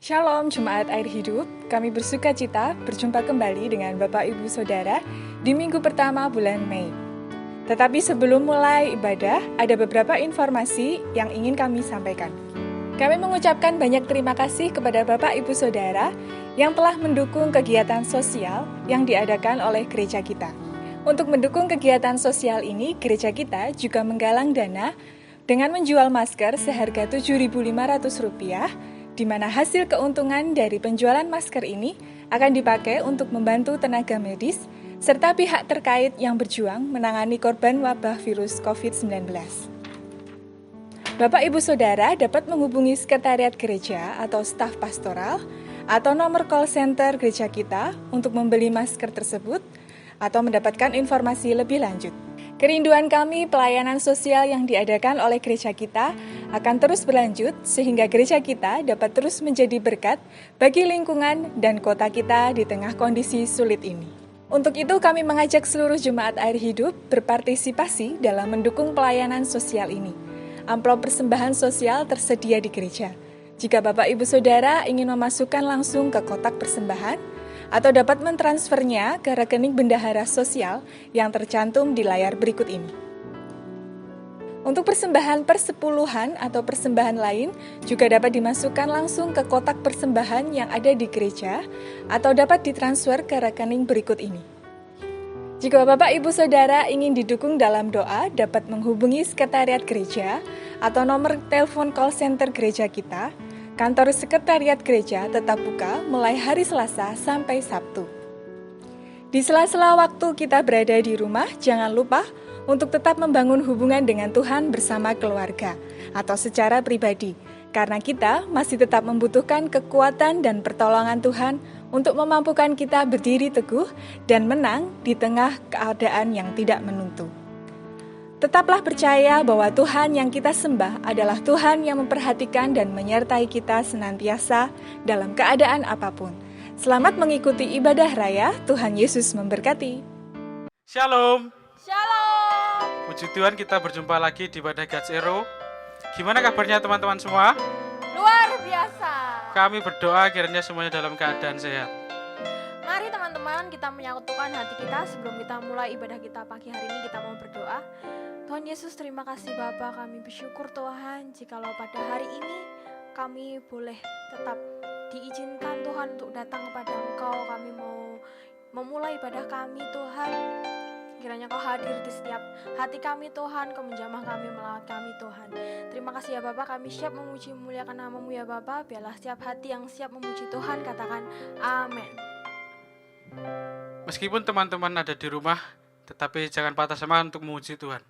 Shalom Jemaat Air Hidup, kami bersuka cita berjumpa kembali dengan Bapak Ibu Saudara di minggu pertama bulan Mei. Tetapi sebelum mulai ibadah, ada beberapa informasi yang ingin kami sampaikan. Kami mengucapkan banyak terima kasih kepada Bapak Ibu Saudara yang telah mendukung kegiatan sosial yang diadakan oleh gereja kita. Untuk mendukung kegiatan sosial ini, gereja kita juga menggalang dana dengan menjual masker seharga Rp7.500, di mana hasil keuntungan dari penjualan masker ini akan dipakai untuk membantu tenaga medis serta pihak terkait yang berjuang menangani korban wabah virus COVID-19. Bapak Ibu Saudara dapat menghubungi sekretariat gereja atau staf pastoral atau nomor call center gereja kita untuk membeli masker tersebut atau mendapatkan informasi lebih lanjut. Kerinduan kami pelayanan sosial yang diadakan oleh gereja kita akan terus berlanjut sehingga gereja kita dapat terus menjadi berkat bagi lingkungan dan kota kita di tengah kondisi sulit ini. Untuk itu kami mengajak seluruh jemaat Air Hidup berpartisipasi dalam mendukung pelayanan sosial ini. Amplop persembahan sosial tersedia di gereja. Jika Bapak Ibu Saudara ingin memasukkan langsung ke kotak persembahan, atau dapat mentransfernya ke rekening bendahara sosial yang tercantum di layar berikut ini. Untuk persembahan persepuluhan atau persembahan lain juga dapat dimasukkan langsung ke kotak persembahan yang ada di gereja atau dapat ditransfer ke rekening berikut ini. Jika Bapak Ibu Saudara ingin didukung dalam doa, dapat menghubungi sekretariat gereja atau nomor telepon call center gereja kita. Kantor sekretariat gereja tetap buka mulai hari Selasa sampai Sabtu. Di sela-sela waktu kita berada di rumah, jangan lupa untuk tetap membangun hubungan dengan Tuhan bersama keluarga atau secara pribadi, karena kita masih tetap membutuhkan kekuatan dan pertolongan Tuhan untuk memampukan kita berdiri teguh dan menang di tengah keadaan yang tidak menentu. Tetaplah percaya bahwa Tuhan yang kita sembah adalah Tuhan yang memperhatikan dan menyertai kita senantiasa dalam keadaan apapun. Selamat mengikuti ibadah raya, Tuhan Yesus memberkati. Shalom. Shalom. Puji Tuhan, kita berjumpa lagi di ibadah God's Arrow. Gimana kabarnya teman-teman semua? Luar biasa. Kami berdoa kiranya semuanya dalam keadaan sehat. Mari teman-teman kita menyatukan hati kita sebelum kita mulai ibadah kita pagi hari ini. Kita mau berdoa. Tuhan Yesus, terima kasih Bapa, kami bersyukur Tuhan jikalau pada hari ini kami boleh tetap diizinkan Tuhan untuk datang kepada Engkau. Kami mau memulai ibadah kami Tuhan. Kiranya Kau hadir di setiap hati kami Tuhan, Kau menjamah kami, melawat kami Tuhan. Terima kasih ya Bapa, kami siap memuji memuliakan nama-Mu ya Bapa. Biarlah setiap hati yang siap memuji Tuhan katakan amin. Meskipun teman-teman ada di rumah, tetapi jangan patah semangat untuk memuji Tuhan.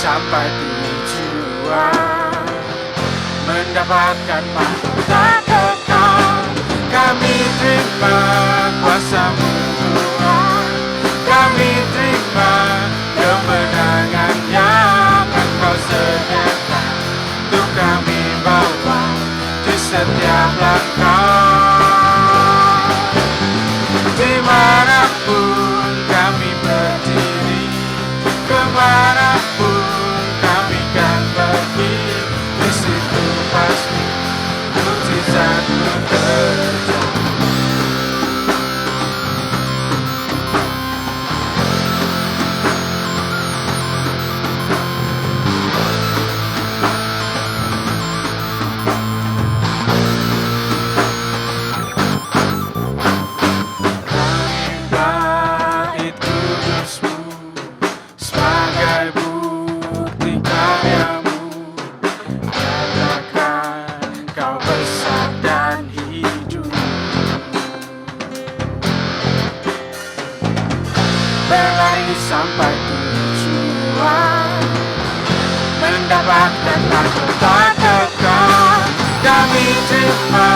Sampai tujuan mendapatkan mahkota kekal. Kami terima kuasa-Mu Tuhan, kami terima kemenangan yang Engkau sediakan untuk kami bawa di setiap langkah. Dimanapun kami berdiri, kemanapun kami kan pergi, di situ pasti mukjizat berlari sampai tujuan, mendapatkan mahkota kekal. Kami terima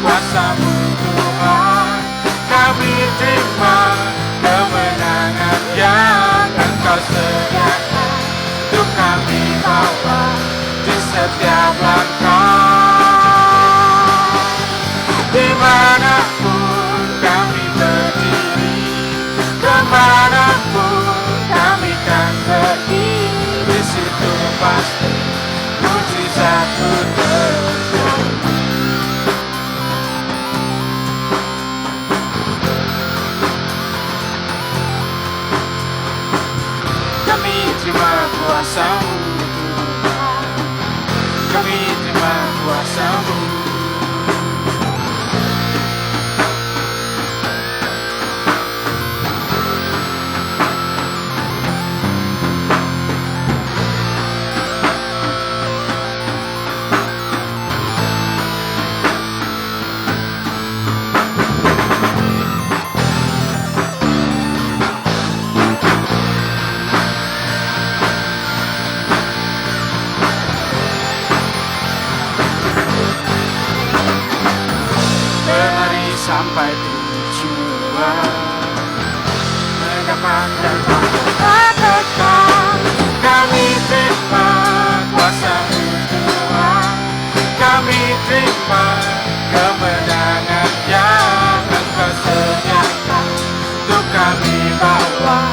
kuasa-Mu Tuhan, kami terima kemenangan yang Engkau sediakan untuk kami bawa di setiap langkah. Dimanapun kami berdiri, kemanapun kami kan pergi, di situ pasti mujizat-Mu terjadi. Kami terima kuasa-Mu Tuhan, kami terima kuasa-Mu. Sampai tujuan, mendapatkan mahkota kekal. Kami terima kuasa-Mu Tuhan, kami terima kemenangan yang Engkau sediakan untuk kami bawa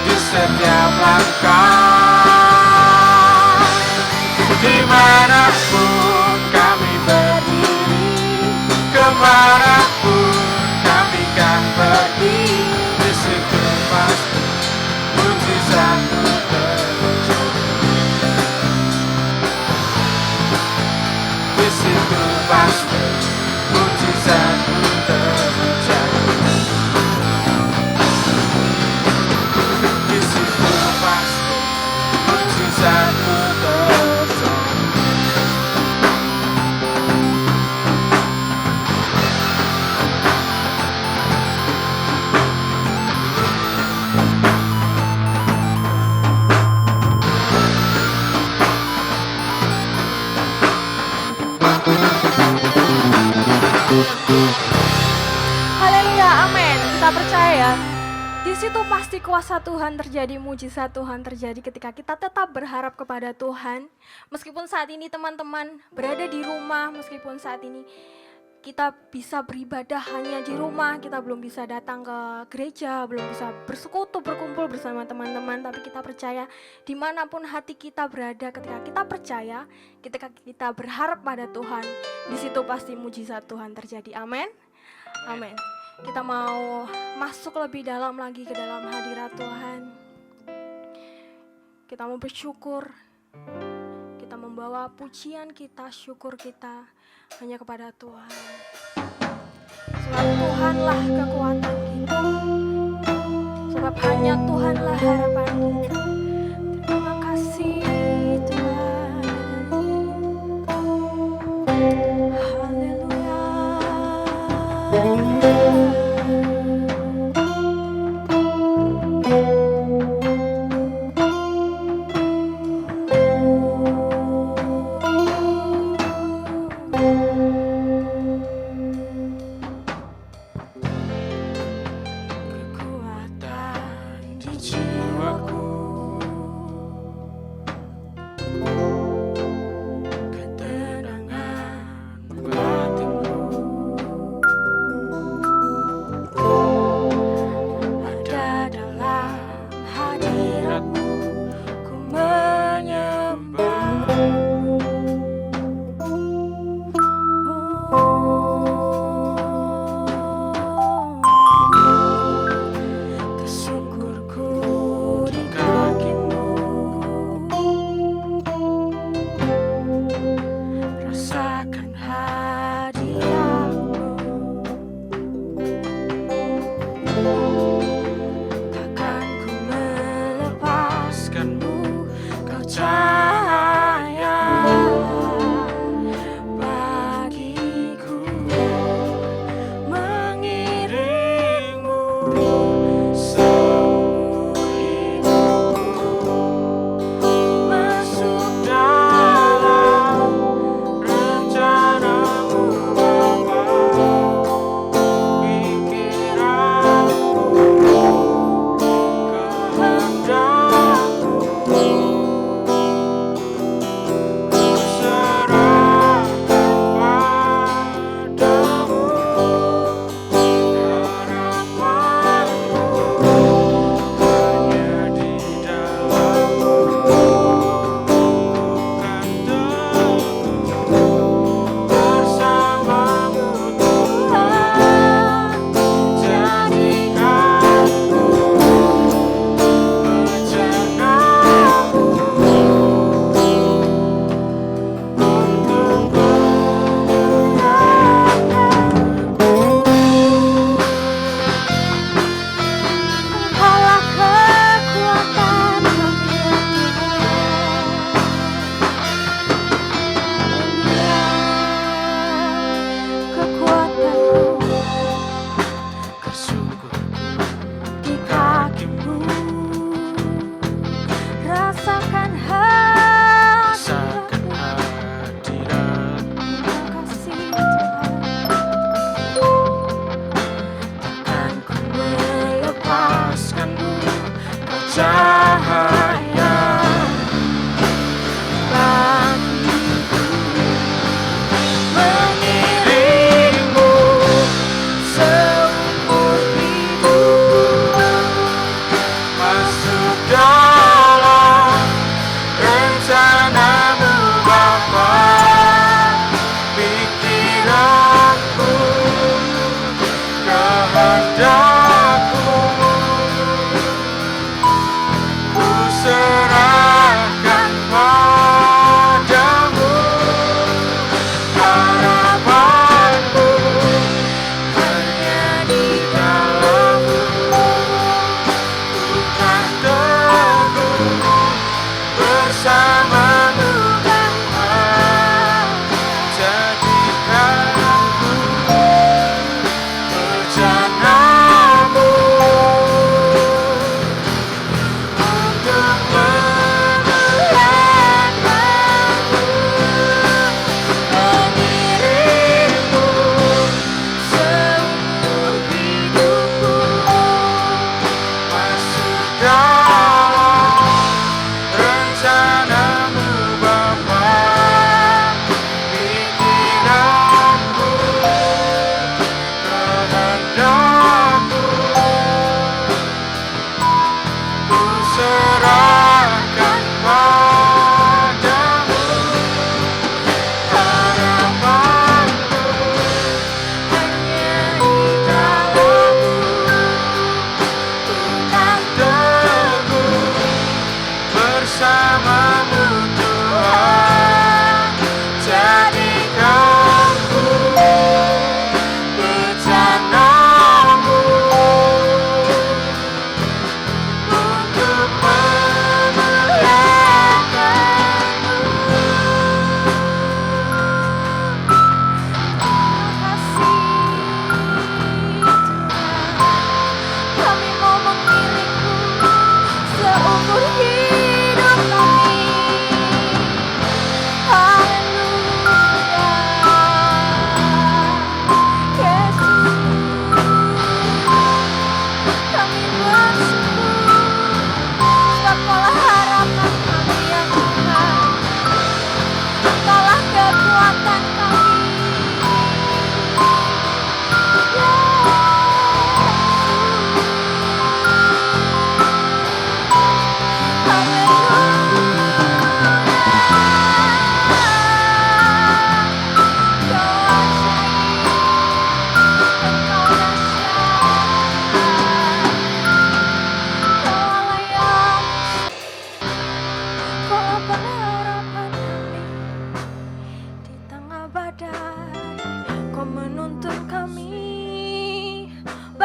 di setiap langkah. Dimanapun kami berdiri, kemanapun kami kan pergi, di situ pasti mujizat-Mu terjadi. Di situ pasti mujizat-Mu terjadi. Di situ pasti mujizat-Mu terjadi. Haleluya, amin. Kita percaya di situ pasti kuasa Tuhan terjadi, mujizat Tuhan terjadi ketika kita tetap berharap kepada Tuhan. Meskipun saat ini teman-teman berada di rumah, meskipun saat ini kita bisa beribadah hanya di rumah, kita belum bisa datang ke gereja, belum bisa bersekutu, berkumpul bersama teman-teman, tapi kita percaya dimanapun hati kita berada, ketika kita percaya, ketika kita berharap pada Tuhan, di situ pasti mujizat Tuhan terjadi. Amin. Amin. Kita mau masuk lebih dalam lagi ke dalam hadirat Tuhan. Kita mau bersyukur. Kita membawa pujian kita, syukur kita hanya kepada Tuhan. Sebab Tuhanlah kekuatan kita. Sebab hanya Tuhanlah harapan kita. Terima kasih Tuhan. Haleluya.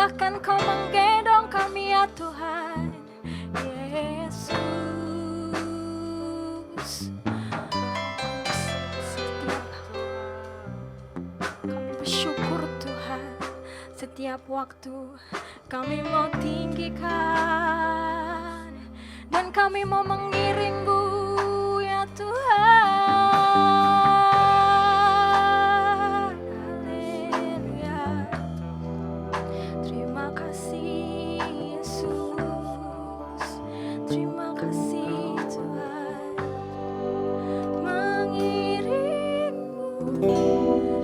Silahkan kau menggendong kami ya Tuhan Yesus. Kami bersyukur Tuhan, setiap waktu kami mau tinggikan dan kami mau mengiringmu ya Tuhan. Haleluya. Terima kasih Yesus, terima kasih Tuhan. Mengiringmu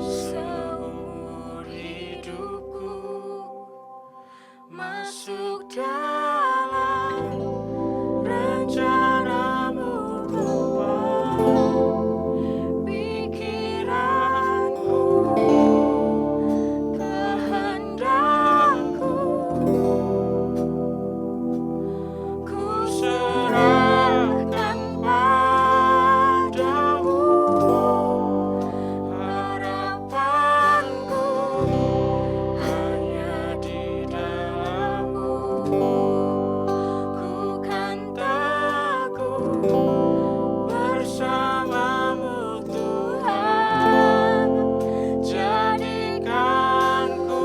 seumur hidupku, masuk dalam rencanamu Bapa. Pikiranku, kehendakku, ku serahkan padamu. Harapanku hanya di dalam-Mu. Ku kan teguh bersama-Mu Tuhan. Jadikanku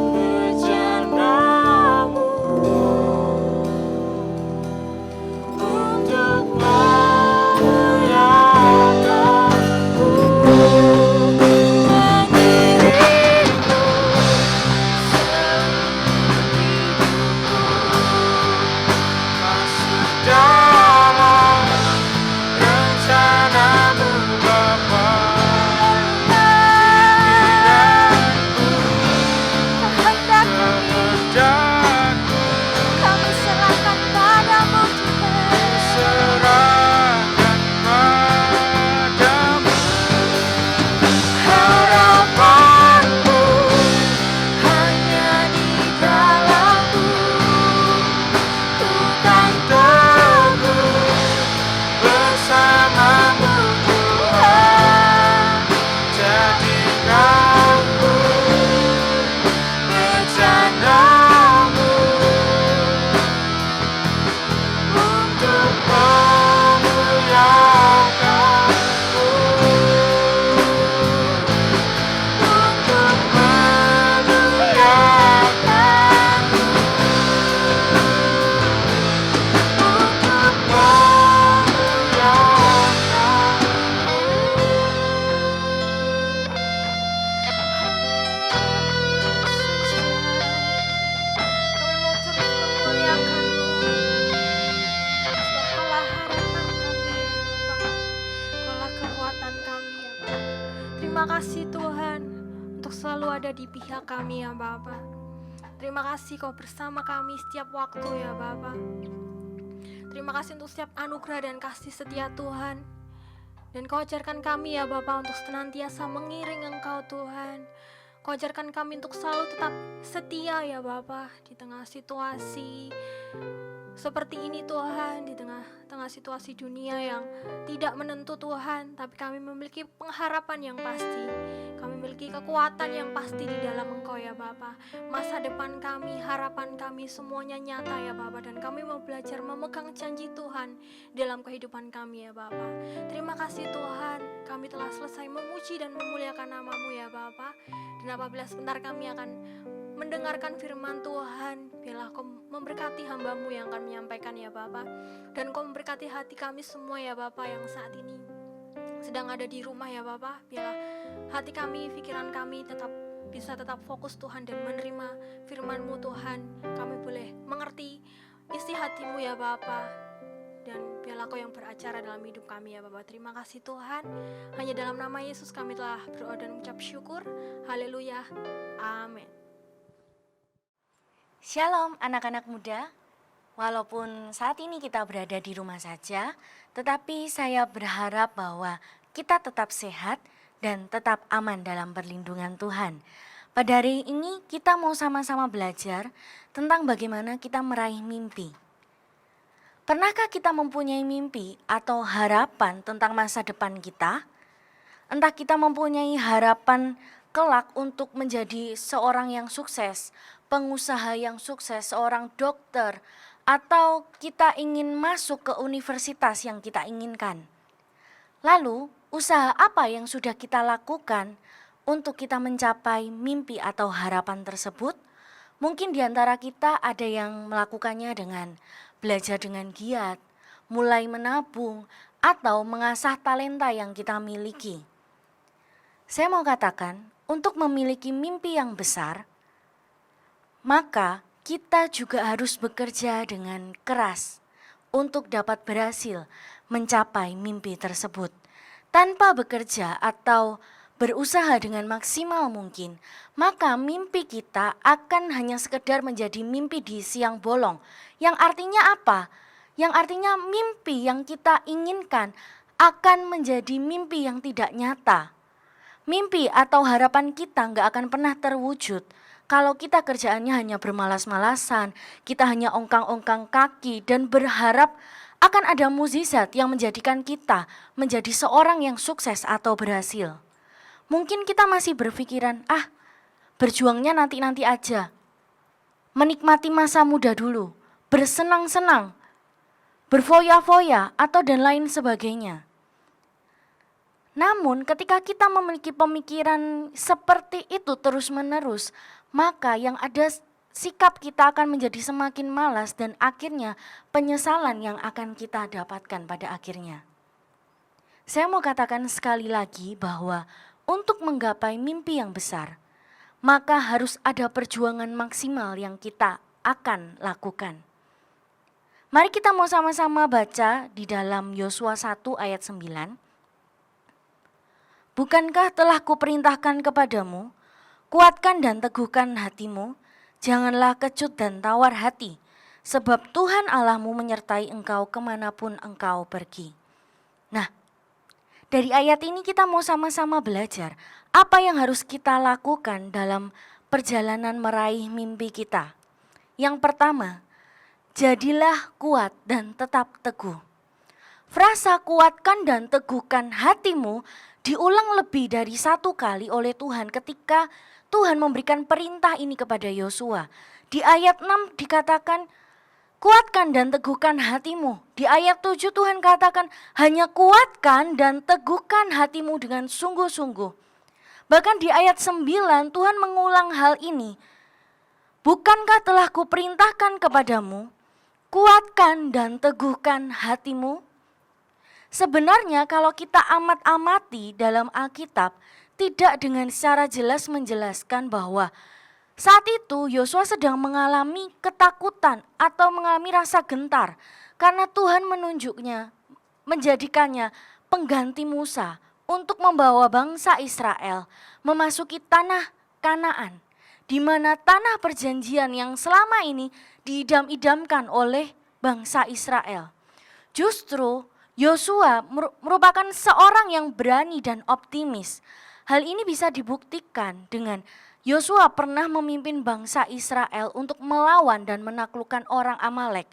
bejana-Mu untuk memuliakan-Mu. Mengiringku masuk dalam rencana-Mu Bapa. Kehendakku kami serahkan padamu Tuhan. Serahkan padamu. Harapanku hanya di dalam-Mu. Ku kan teguh bersama-Mu Tuhan. Jadikanku bejana-Mu untuk memuliakan-Mu. Untuk memuliakan-Mu. Untuk kami mau terus memuliakan-Mu. Sebab Kaulah harapan kami, Bapa. Kaulah kekuatan kami, ya Bapa. Terima kasih Tuhan untuk selalu ada di pihak kami ya Bapa. Terima kasih Kau bersama kami setiap waktu ya Bapa. Terima kasih untuk setiap anugerah dan kasih setia Tuhan. Dan Kau ajarkan kami ya Bapa untuk senantiasa mengiring Engkau Tuhan. Kau ajarkan kami untuk selalu tetap setia ya Bapa di tengah situasi seperti ini Tuhan, di tengah situasi dunia yang tidak menentu Tuhan, tapi kami memiliki pengharapan yang pasti. Kami memiliki kekuatan yang pasti di dalam Engkau ya Bapa. Masa depan kami, harapan kami semuanya nyata ya Bapa, dan kami mau belajar memegang janji Tuhan dalam kehidupan kami ya Bapa. Terima kasih Tuhan, kami telah selesai memuji dan memuliakan nama-Mu ya Bapa. Dan apabila sebentar kami akan mendengarkan firman Tuhan, biarlah Kau memberkati hamba-Mu yang akan menyampaikan ya Bapa. Dan Kau memberkati hati kami semua ya Bapa yang saat ini sedang ada di rumah ya Bapa. Biarlah hati kami, pikiran kami bisa tetap fokus Tuhan dan menerima firman-Mu Tuhan. Kami boleh mengerti isi hati-Mu ya Bapa. Dan biarlah Kau yang beracara dalam hidup kami ya Bapa. Terima kasih Tuhan. Hanya dalam nama Yesus kami telah berdoa dan mengucap syukur. Haleluya. Amin. Shalom anak-anak muda, walaupun saat ini kita berada di rumah saja, tetapi saya berharap bahwa kita tetap sehat dan tetap aman dalam perlindungan Tuhan. Pada hari ini kita mau sama-sama belajar tentang bagaimana kita meraih mimpi. Pernahkah kita mempunyai mimpi atau harapan tentang masa depan kita? Entah kita mempunyai harapan kelak untuk menjadi seorang yang sukses, pengusaha yang sukses, seorang dokter, atau kita ingin masuk ke universitas yang kita inginkan. Lalu, usaha apa yang sudah kita lakukan untuk kita mencapai mimpi atau harapan tersebut? Mungkin di antara kita ada yang melakukannya dengan belajar dengan giat, mulai menabung, atau mengasah talenta yang kita miliki. Saya mau katakan, untuk memiliki mimpi yang besar, maka kita juga harus bekerja dengan keras untuk dapat berhasil mencapai mimpi tersebut. Tanpa bekerja atau berusaha dengan maksimal mungkin, maka mimpi kita akan hanya sekedar menjadi mimpi di siang bolong. Yang artinya apa? Yang artinya mimpi yang kita inginkan akan menjadi mimpi yang tidak nyata. Mimpi atau harapan kita nggak akan pernah terwujud kalau kita kerjaannya hanya bermalas-malasan, kita hanya ongkang-ongkang kaki dan berharap akan ada mukjizat yang menjadikan kita menjadi seorang yang sukses atau berhasil. Mungkin kita masih berpikiran, berjuangnya nanti-nanti aja. Menikmati masa muda dulu, bersenang-senang, berfoya-foya atau dan lain sebagainya. Namun ketika kita memiliki pemikiran seperti itu terus-menerus, maka yang ada sikap kita akan menjadi semakin malas dan akhirnya penyesalan yang akan kita dapatkan pada akhirnya. Saya mau katakan sekali lagi bahwa untuk menggapai mimpi yang besar, maka harus ada perjuangan maksimal yang kita akan lakukan. Mari kita mau sama-sama baca di dalam Yosua 1 ayat 9. Bukankah telah kuperintahkan kepadamu, kuatkan dan teguhkan hatimu, janganlah kecut dan tawar hati, sebab Tuhan Allahmu menyertai engkau kemanapun engkau pergi. Nah, dari ayat ini kita mau sama-sama belajar apa yang harus kita lakukan dalam perjalanan meraih mimpi kita. Yang pertama, jadilah kuat dan tetap teguh. Frasa kuatkan dan teguhkan hatimu diulang lebih dari 1 kali oleh Tuhan ketika Tuhan memberikan perintah ini kepada Yosua. Di ayat 6 dikatakan, kuatkan dan teguhkan hatimu. Di ayat 7 Tuhan katakan, hanya kuatkan dan teguhkan hatimu dengan sungguh-sungguh. Bahkan di ayat 9 Tuhan mengulang hal ini. Bukankah telah kuperintahkan kepadamu, kuatkan dan teguhkan hatimu? Sebenarnya kalau kita amat-amati dalam Alkitab, tidak dengan secara jelas menjelaskan bahwa saat itu Yosua sedang mengalami ketakutan atau mengalami rasa gentar karena Tuhan menjadikannya pengganti Musa untuk membawa bangsa Israel memasuki tanah Kanaan, di mana tanah perjanjian yang selama ini diidam-idamkan oleh bangsa Israel. Justru Yosua merupakan seorang yang berani dan optimis. Hal ini bisa dibuktikan dengan Yosua pernah memimpin bangsa Israel untuk melawan dan menaklukkan orang Amalek.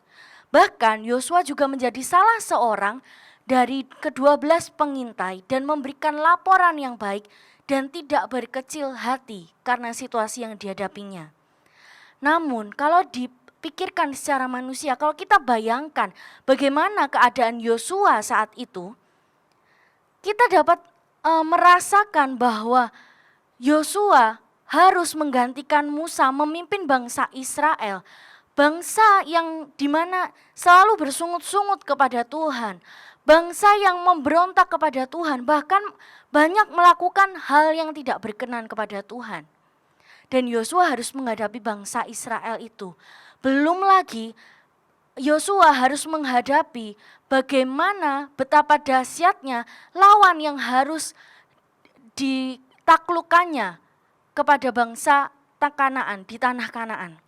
Bahkan Yosua juga menjadi salah seorang dari ke-12 pengintai dan memberikan laporan yang baik dan tidak berkecil hati karena situasi yang dihadapinya. Namun kalau dipikirkan secara manusia, kalau kita bayangkan bagaimana keadaan Yosua saat itu, kita dapat merasakan bahwa Yosua harus menggantikan Musa memimpin bangsa Israel. Bangsa yang dimana selalu bersungut-sungut kepada Tuhan. Bangsa yang memberontak kepada Tuhan, bahkan banyak melakukan hal yang tidak berkenan kepada Tuhan. Dan Yosua harus menghadapi bangsa Israel itu. Belum lagi Yosua harus menghadapi bagaimana betapa dahsyatnya lawan yang harus ditaklukannya kepada bangsa Kanaan di tanah Kanaan.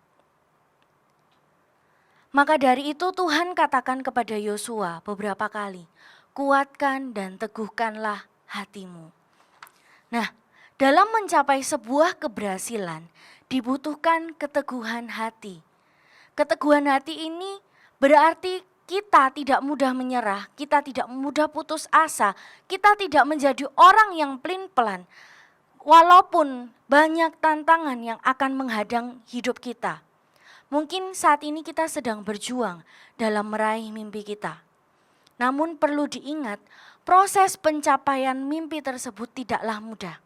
Maka dari itu Tuhan katakan kepada Yosua beberapa kali, kuatkan dan teguhkanlah hatimu. Nah, dalam mencapai sebuah keberhasilan dibutuhkan keteguhan hati. Keteguhan hati ini berarti kita tidak mudah menyerah, kita tidak mudah putus asa, kita tidak menjadi orang yang pelin-pelan. walaupun banyak tantangan yang akan menghadang hidup kita. Mungkin saat ini kita sedang berjuang dalam meraih mimpi kita. Namun perlu diingat, proses pencapaian mimpi tersebut tidaklah mudah.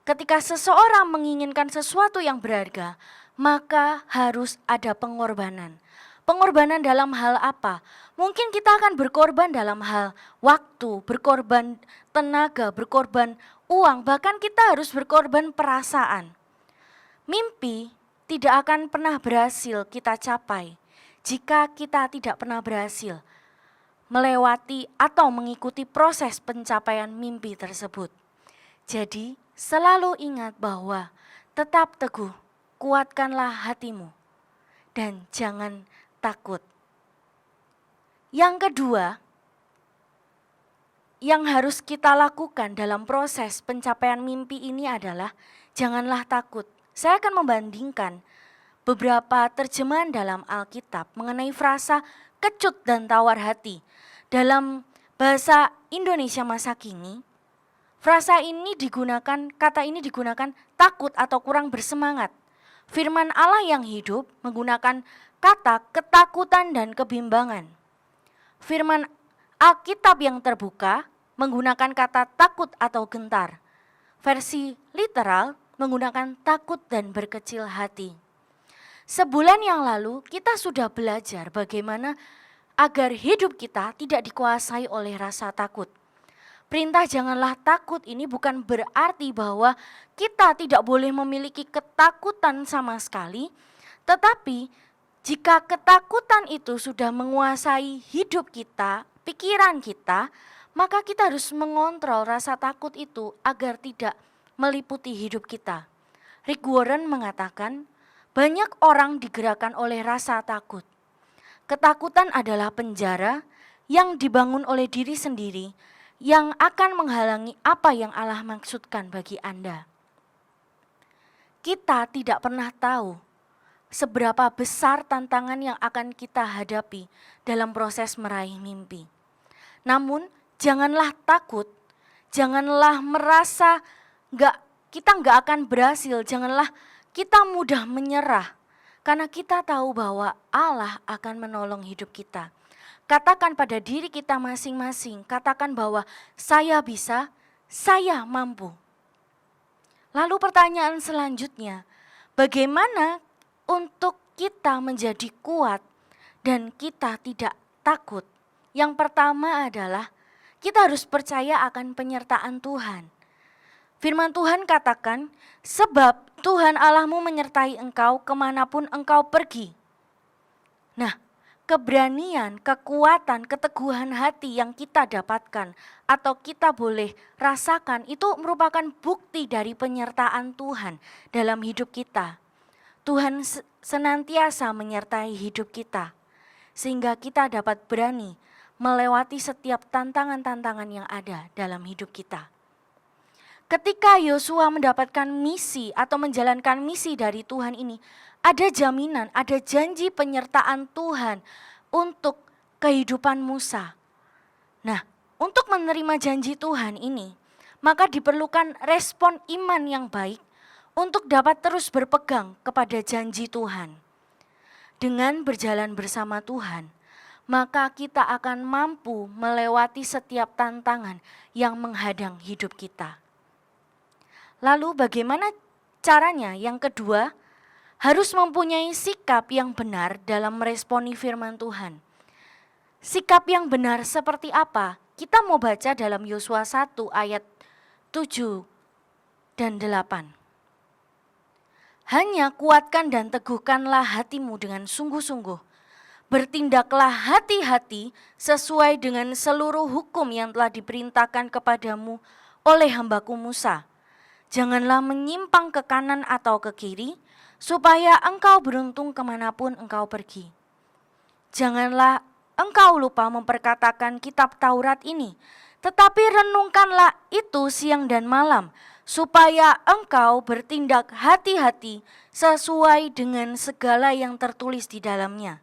Ketika seseorang menginginkan sesuatu yang berharga, maka harus ada pengorbanan. Pengorbanan dalam hal apa? Mungkin kita akan berkorban dalam hal waktu, berkorban tenaga, berkorban uang, bahkan kita harus berkorban perasaan. Mimpi tidak akan pernah berhasil kita capai jika kita tidak pernah berhasil melewati atau mengikuti proses pencapaian mimpi tersebut. Jadi selalu ingat bahwa tetap teguh, kuatkanlah hatimu, dan jangan takut. Yang kedua, yang harus kita lakukan dalam proses pencapaian mimpi ini adalah janganlah takut. Saya akan membandingkan beberapa terjemahan dalam Alkitab mengenai frasa kecut dan tawar hati. Dalam bahasa Indonesia masa kini, frasa ini digunakan, kata ini digunakan takut atau kurang bersemangat. Firman Allah yang hidup menggunakan kata ketakutan dan kebimbangan. Firman Alkitab yang terbuka menggunakan kata takut atau gentar. Versi literal menggunakan takut dan berkecil hati. Sebulan yang lalu kita sudah belajar bagaimana agar hidup kita tidak dikuasai oleh rasa takut. Perintah janganlah takut ini bukan berarti bahwa kita tidak boleh memiliki ketakutan sama sekali, tetapi jika ketakutan itu sudah menguasai hidup kita, pikiran kita, maka kita harus mengontrol rasa takut itu agar tidak meliputi hidup kita. Rick Warren mengatakan, banyak orang digerakkan oleh rasa takut. Ketakutan adalah penjara yang dibangun oleh diri sendiri yang akan menghalangi apa yang Allah maksudkan bagi Anda. Kita tidak pernah tahu seberapa besar tantangan yang akan kita hadapi dalam proses meraih mimpi. Namun janganlah takut, janganlah merasa kita nggak akan berhasil, janganlah kita mudah menyerah. Karena kita tahu bahwa Allah akan menolong hidup kita. Katakan pada diri kita masing-masing, katakan bahwa saya bisa, saya mampu. Lalu pertanyaan selanjutnya, bagaimana untuk kita menjadi kuat dan kita tidak takut? Yang pertama adalah kita harus percaya akan penyertaan Tuhan. Firman Tuhan katakan, sebab Tuhan Allahmu menyertai engkau kemanapun engkau pergi. Nah, keberanian, kekuatan, keteguhan hati yang kita dapatkan atau kita boleh rasakan itu merupakan bukti dari penyertaan Tuhan dalam hidup kita. Tuhan senantiasa menyertai hidup kita sehingga kita dapat berani melewati setiap tantangan-tantangan yang ada dalam hidup kita. Ketika Yosua mendapatkan misi atau menjalankan misi dari Tuhan ini, ada jaminan, ada janji penyertaan Tuhan untuk kehidupan Musa. Nah, untuk menerima janji Tuhan ini, maka diperlukan respon iman yang baik untuk dapat terus berpegang kepada janji Tuhan. Dengan berjalan bersama Tuhan, maka kita akan mampu melewati setiap tantangan yang menghadang hidup kita. Lalu bagaimana caranya? Yang kedua, harus mempunyai sikap yang benar dalam meresponi firman Tuhan. Sikap yang benar seperti apa? Kita mau baca dalam Yosua 1 ayat 7 dan 8. Hanya kuatkan dan teguhkanlah hatimu dengan sungguh-sungguh. Bertindaklah hati-hati sesuai dengan seluruh hukum yang telah diperintahkan kepadamu oleh hambaku Musa. Janganlah menyimpang ke kanan atau ke kiri, supaya engkau beruntung kemanapun engkau pergi. Janganlah engkau lupa memperkatakan kitab Taurat ini, tetapi renungkanlah itu siang dan malam, supaya engkau bertindak hati-hati sesuai dengan segala yang tertulis di dalamnya.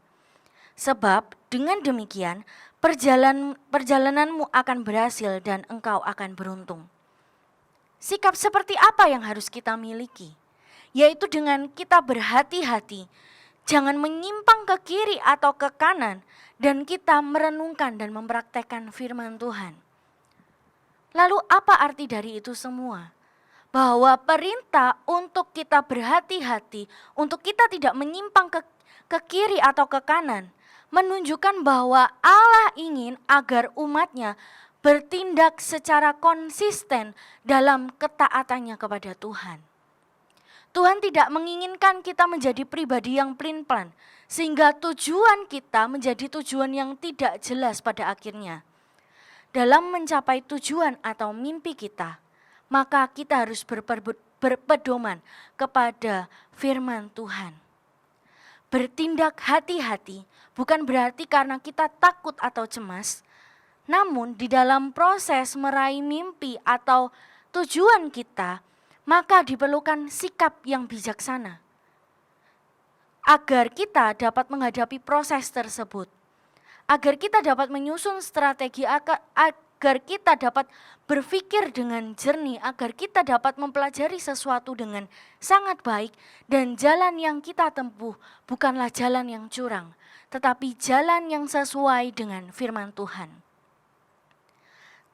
Sebab dengan demikian perjalananmu akan berhasil dan engkau akan beruntung. sikap seperti apa yang harus kita miliki? Yaitu dengan kita berhati-hati, jangan menyimpang ke kiri atau ke kanan, dan kita merenungkan dan mempraktekkan firman Tuhan. Lalu apa arti dari itu semua? Bahwa perintah untuk kita berhati-hati, untuk kita tidak menyimpang ke kiri atau ke kanan, menunjukkan bahwa Allah ingin agar umatnya bertindak secara konsisten dalam ketaatannya kepada Tuhan. Tuhan tidak menginginkan kita menjadi pribadi yang pelin-pelan, sehingga tujuan kita menjadi tujuan yang tidak jelas pada akhirnya. Dalam mencapai tujuan atau mimpi kita, maka kita harus berpedoman kepada firman Tuhan. Bertindak hati-hati bukan berarti karena kita takut atau cemas, namun di dalam proses meraih mimpi atau tujuan kita, maka diperlukan sikap yang bijaksana agar kita dapat menghadapi proses tersebut, agar kita dapat menyusun strategi, agar kita dapat berpikir dengan jernih, agar kita dapat mempelajari sesuatu dengan sangat baik, dan jalan yang kita tempuh bukanlah jalan yang curang, tetapi jalan yang sesuai dengan firman Tuhan.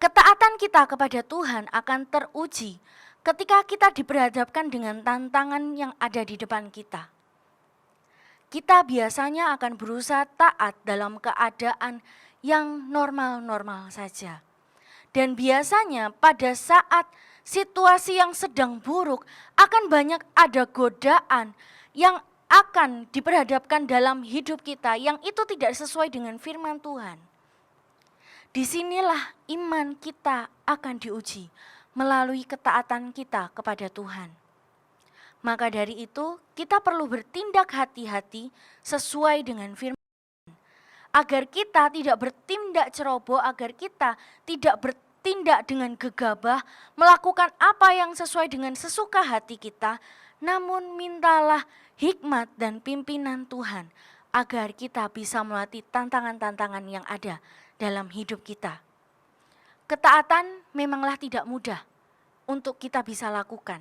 Ketaatan kita kepada Tuhan akan teruji ketika kita diperhadapkan dengan tantangan yang ada di depan kita. Kita biasanya akan berusaha taat dalam keadaan yang normal-normal saja. Dan biasanya pada saat situasi yang sedang buruk akan banyak ada godaan yang akan diperhadapkan dalam hidup kita yang itu tidak sesuai dengan firman Tuhan. Disinilah iman kita akan diuji melalui ketaatan kita kepada Tuhan. Maka dari itu kita perlu bertindak hati-hati sesuai dengan firman Tuhan. Agar kita tidak bertindak ceroboh, agar kita tidak bertindak dengan gegabah, melakukan apa yang sesuai dengan sesuka hati kita, namun mintalah hikmat dan pimpinan Tuhan agar kita bisa melalui tantangan-tantangan yang ada dalam hidup kita. Ketaatan memanglah tidak mudah untuk kita bisa lakukan.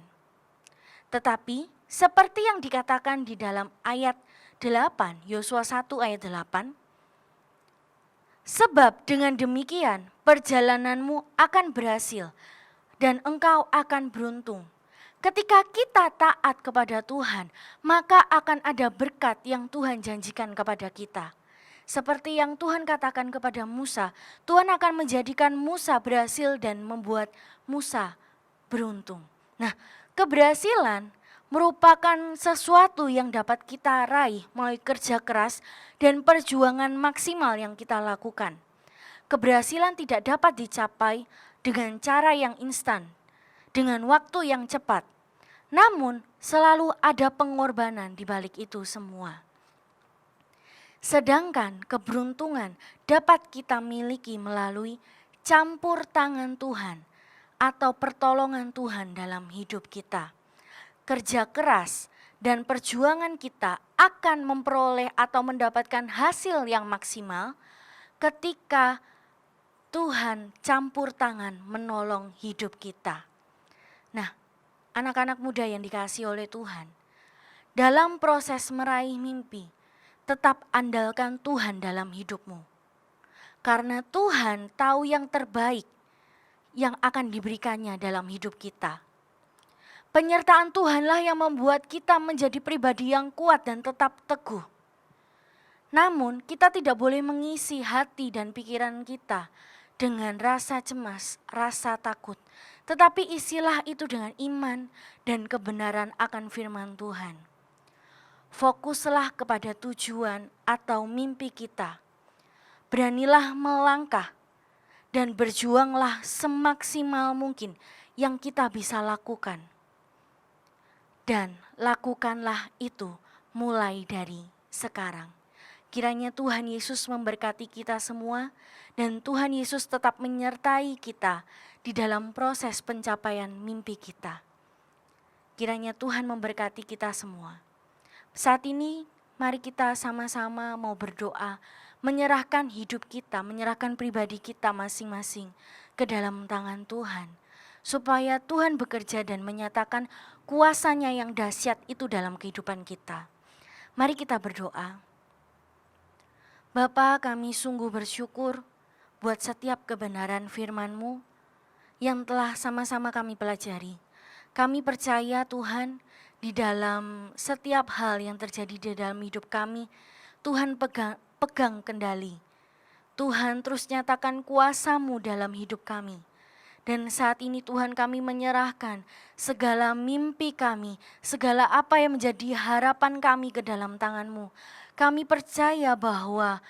Tetapi seperti yang dikatakan di dalam ayat 8, Yosua 1 ayat 8, sebab dengan demikian perjalananmu akan berhasil dan engkau akan beruntung. Ketika kita taat kepada Tuhan, maka akan ada berkat yang Tuhan janjikan kepada kita. Seperti yang Tuhan katakan kepada Musa, Tuhan akan menjadikan Musa berhasil dan membuat Musa beruntung. Nah, keberhasilan merupakan sesuatu yang dapat kita raih melalui kerja keras dan perjuangan maksimal yang kita lakukan. Keberhasilan tidak dapat dicapai dengan cara yang instan, dengan waktu yang cepat. Namun, selalu ada pengorbanan di balik itu semua. Sedangkan keberuntungan dapat kita miliki melalui campur tangan Tuhan atau pertolongan Tuhan dalam hidup kita. Kerja keras dan perjuangan kita akan memperoleh atau mendapatkan hasil yang maksimal ketika Tuhan campur tangan menolong hidup kita. Nah, anak-anak muda yang dikasihi oleh Tuhan, dalam proses meraih mimpi, tetap andalkan Tuhan dalam hidupmu. Karena Tuhan tahu yang terbaik yang akan diberikannya dalam hidup kita. Penyertaan Tuhanlah yang membuat kita menjadi pribadi yang kuat dan tetap teguh. Namun kita tidak boleh mengisi hati dan pikiran kita dengan rasa cemas, rasa takut. Tetapi isilah itu dengan iman dan kebenaran akan firman Tuhan. Fokuslah kepada tujuan atau mimpi kita. Beranilah melangkah dan berjuanglah semaksimal mungkin yang kita bisa lakukan. Dan lakukanlah itu mulai dari sekarang. Kiranya Tuhan Yesus memberkati kita semua dan Tuhan Yesus tetap menyertai kita di dalam proses pencapaian mimpi kita. Kiranya Tuhan memberkati kita semua. Saat ini mari kita sama-sama mau berdoa, menyerahkan hidup kita, menyerahkan pribadi kita masing-masing ke dalam tangan Tuhan. supaya Tuhan bekerja dan menyatakan kuasa-Nya yang dahsyat itu dalam kehidupan kita. Mari kita berdoa. Bapa, kami sungguh bersyukur buat setiap kebenaran firman-Mu yang telah sama-sama kami pelajari. Kami percaya Tuhan, di dalam setiap hal yang terjadi di dalam hidup kami, Tuhan pegang kendali. Tuhan terus nyatakan kuasa-Mu dalam hidup kami. Dan saat ini Tuhan, kami menyerahkan segala mimpi kami, segala apa yang menjadi harapan kami ke dalam tangan-Mu. Kami percaya bahwa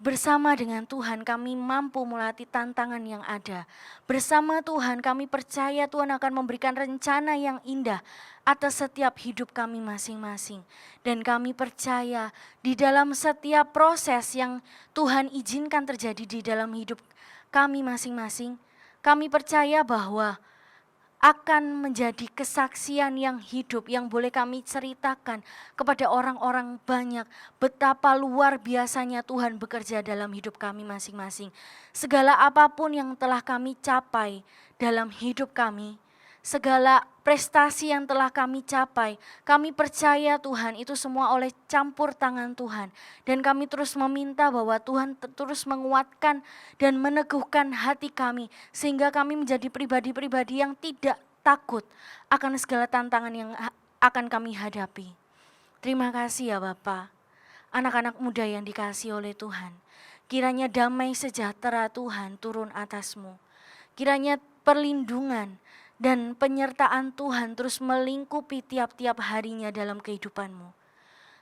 bersama dengan Tuhan kami mampu melatih tantangan yang ada. Bersama Tuhan kami percaya Tuhan akan memberikan rencana yang indah atas setiap hidup kami masing-masing. Dan kami percaya di dalam setiap proses yang Tuhan izinkan terjadi di dalam hidup kami masing-masing, kami percaya bahwa akan menjadi kesaksian yang hidup yang boleh kami ceritakan kepada orang-orang banyak betapa luar biasanya Tuhan bekerja dalam hidup kami masing-masing. Segala apapun yang telah kami capai dalam hidup kami, segala prestasi yang telah kami capai, kami percaya Tuhan itu semua oleh campur tangan Tuhan. Dan kami terus meminta bahwa Tuhan terus menguatkan dan meneguhkan hati kami, sehingga kami menjadi pribadi-pribadi yang tidak takut akan segala tantangan yang akan kami hadapi. Terima kasih ya Bapa, anak-anak muda yang dikasihi oleh Tuhan. Kiranya damai sejahtera Tuhan turun atasmu. Kiranya perlindungan dan penyertaan Tuhan terus melingkupi tiap-tiap harinya dalam kehidupanmu.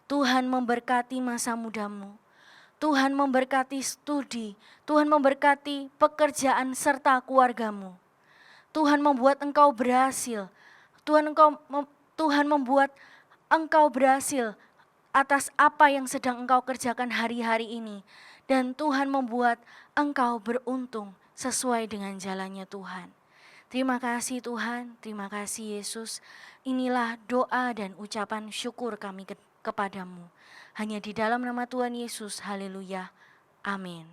Tuhan memberkati masa mudamu. Tuhan memberkati studi. Tuhan memberkati pekerjaan serta keluargamu. Tuhan membuat engkau berhasil. Tuhan membuat engkau berhasil atas apa yang sedang engkau kerjakan hari-hari ini. Dan Tuhan membuat engkau beruntung sesuai dengan jalannya Tuhan. Terima kasih Tuhan, terima kasih Yesus. Inilah doa dan ucapan syukur kami kepadamu. Hanya di dalam nama Tuhan Yesus, haleluya, amin.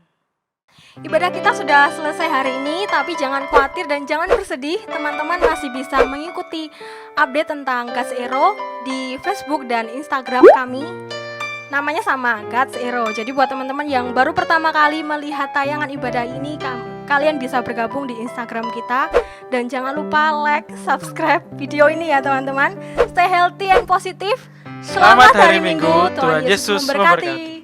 Ibadah kita sudah selesai hari ini, tapi jangan khawatir dan jangan bersedih. Teman-teman masih bisa mengikuti update tentang God's Hero di Facebook dan Instagram kami. Namanya sama, God's Hero. Jadi buat teman-teman yang baru pertama kali melihat tayangan ibadah ini, kalian bisa bergabung di Instagram kita. Dan jangan lupa like, subscribe video ini ya teman-teman. Stay healthy and positif. Selamat hari Minggu, Tuhan Yesus memberkati.